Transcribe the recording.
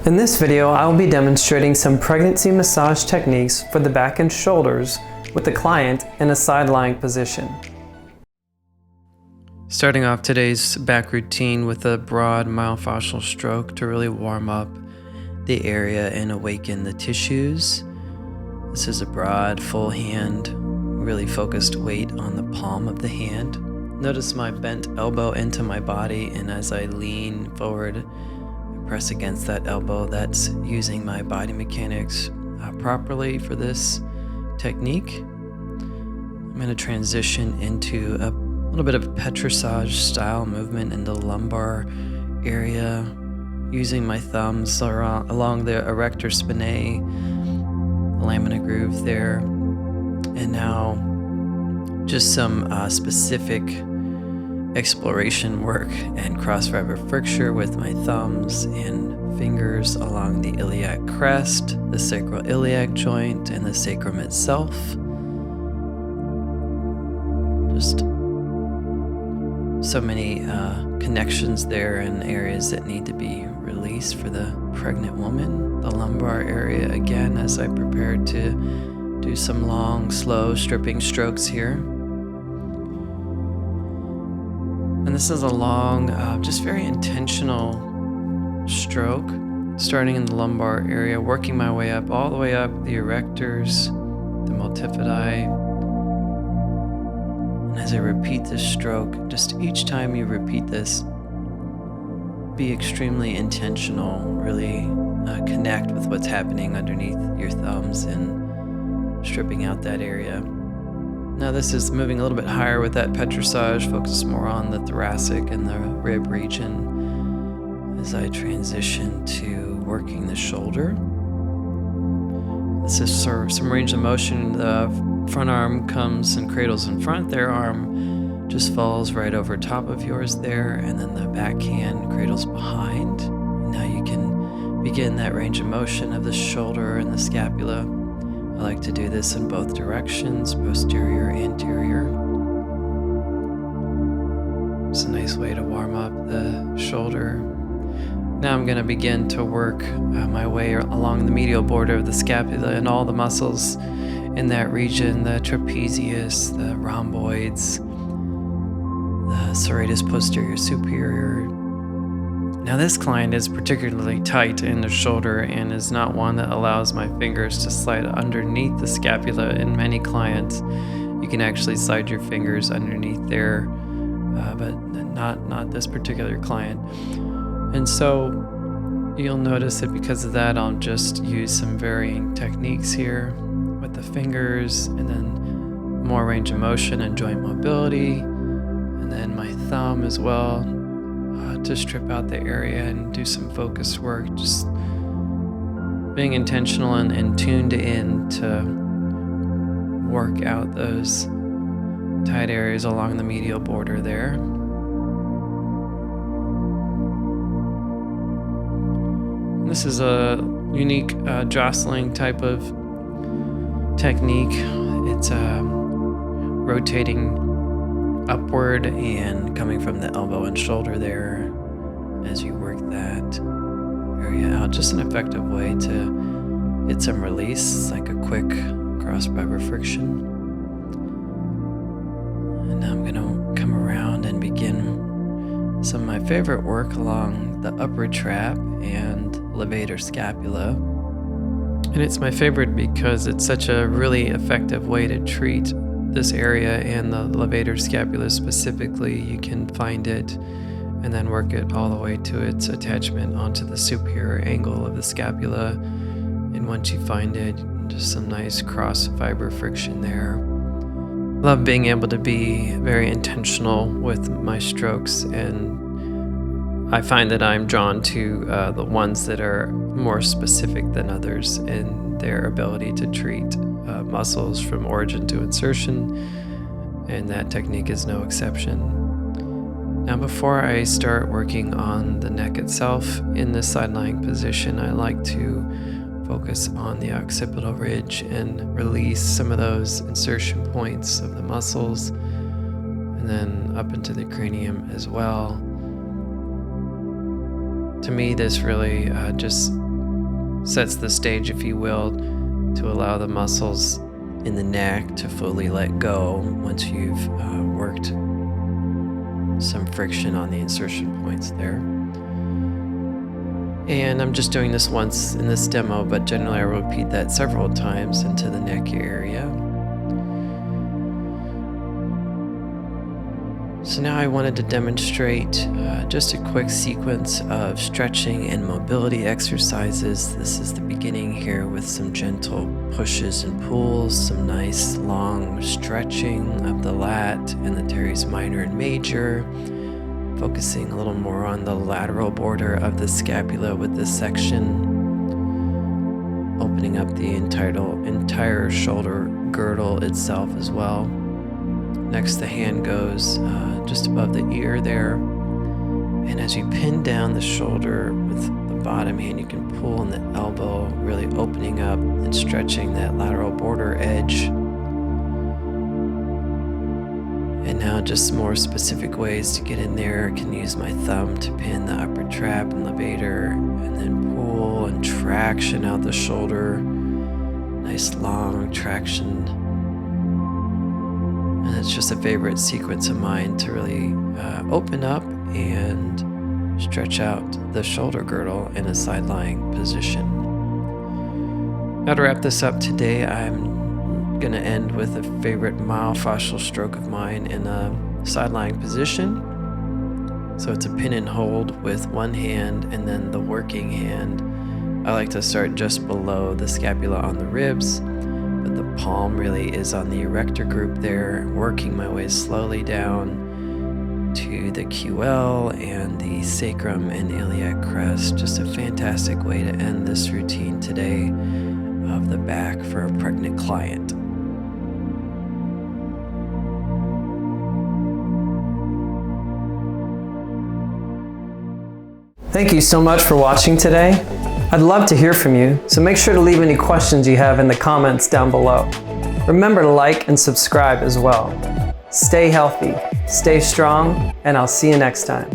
In this video, I'll be demonstrating some pregnancy massage techniques for the back and shoulders with the client in a side-lying position. Starting off today's back routine with a broad myofascial stroke to really warm up the area and awaken the tissues. This is a broad, full hand, really focused weight on the palm of the hand. Notice my bent elbow into my body, and as I lean forward, press against that elbow. That's using my body mechanics properly for this technique. I'm going to transition into a little bit of a Petrissage style movement in the lumbar area, using my thumbs along the Erector Spinae, lamina groove there. And now just some specific exploration work and cross fiber friction with my thumbs and fingers along the iliac crest, the sacral iliac joint, and the sacrum itself. Just so many connections there and areas that need to be released for the pregnant woman. The lumbar area again as I prepare to do some long, slow stripping strokes here. And this is a long, just very intentional stroke, starting in the lumbar area, working my way up, all the way up the erectors, the multifidi. And as I repeat this stroke, just each time you repeat this, be extremely intentional, really connect with what's happening underneath your thumbs and stripping out that area. Now this is moving a little bit higher with that Petrissage, focus more on the thoracic and the rib region as I transition to working the shoulder. This is sort of some range of motion. The front arm comes and cradles in front, their arm just falls right over top of yours there, and then the back hand cradles behind. And now you can begin that range of motion of the shoulder and the scapula. I like to do this in both directions, posterior, anterior. It's a nice way to warm up the shoulder. Now I'm going to begin to work my way along the medial border of the scapula and all the muscles in that region, the trapezius, the rhomboids, the serratus posterior superior. Now this client is particularly tight in the shoulder and is not one that allows my fingers to slide underneath the scapula. In many clients, you can actually slide your fingers underneath there, but not this particular client. And so you'll notice that because of that, I'll just use some varying techniques here with the fingers, and then more range of motion and joint mobility, and then my thumb as well. To strip out the area and do some focused work, just being intentional and tuned in to work out those tight areas along the medial border there. This is a unique jostling type of technique. It's rotating upward and coming from the elbow and shoulder there as you work that area out. Just an effective way to get some release, like a quick cross fiber friction. And now I'm going to come around and begin some of my favorite work along the upper trap and levator scapula. And it's my favorite because it's such a really effective way to treat this area, and the levator scapula specifically. You can find it and then work it all the way to its attachment onto the superior angle of the scapula. And once you find it, just some nice cross fiber friction there. I love being able to be very intentional with my strokes, and I find that I'm drawn to the ones that are more specific than others in their ability to treat muscles from origin to insertion, and that technique is no exception. Now before I start working on the neck itself in this side-lying position, I like to focus on the occipital ridge and release some of those insertion points of the muscles, and then up into the cranium as well. To me, this really just sets the stage, if you will, to allow the muscles in the neck to fully let go once you've worked some friction on the insertion points there. And I'm just doing this once in this demo, but generally I repeat that several times into the neck area. So now I wanted to demonstrate just a quick sequence of stretching and mobility exercises. This is the beginning here with some gentle pushes and pulls, some nice long stretching of the lat and the teres minor and major, focusing a little more on the lateral border of the scapula with this section, opening up the entire shoulder girdle itself as well. Next, the hand goes just above the ear there. And as you pin down the shoulder with the bottom hand, you can pull on the elbow, really opening up and stretching that lateral border edge. And now just more specific ways to get in there. I can use my thumb to pin the upper trap and levator, and then pull and traction out the shoulder. Nice long traction. And it's just a favorite sequence of mine to really open up and stretch out the shoulder girdle in a side-lying position. Now to wrap this up today, I'm going to end with a favorite myofascial stroke of mine in a side-lying position. So it's a pin and hold with one hand, and then the working hand. I like to start just below the scapula on the ribs, but the palm really is on the erector group there, working my way slowly down to the QL and the sacrum and iliac crest. Just a fantastic way to end this routine today of the back for a pregnant client. Thank you so much for watching today. I'd love to hear from you, so make sure to leave any questions you have in the comments down below. Remember to like and subscribe as well. Stay healthy, stay strong, and I'll see you next time.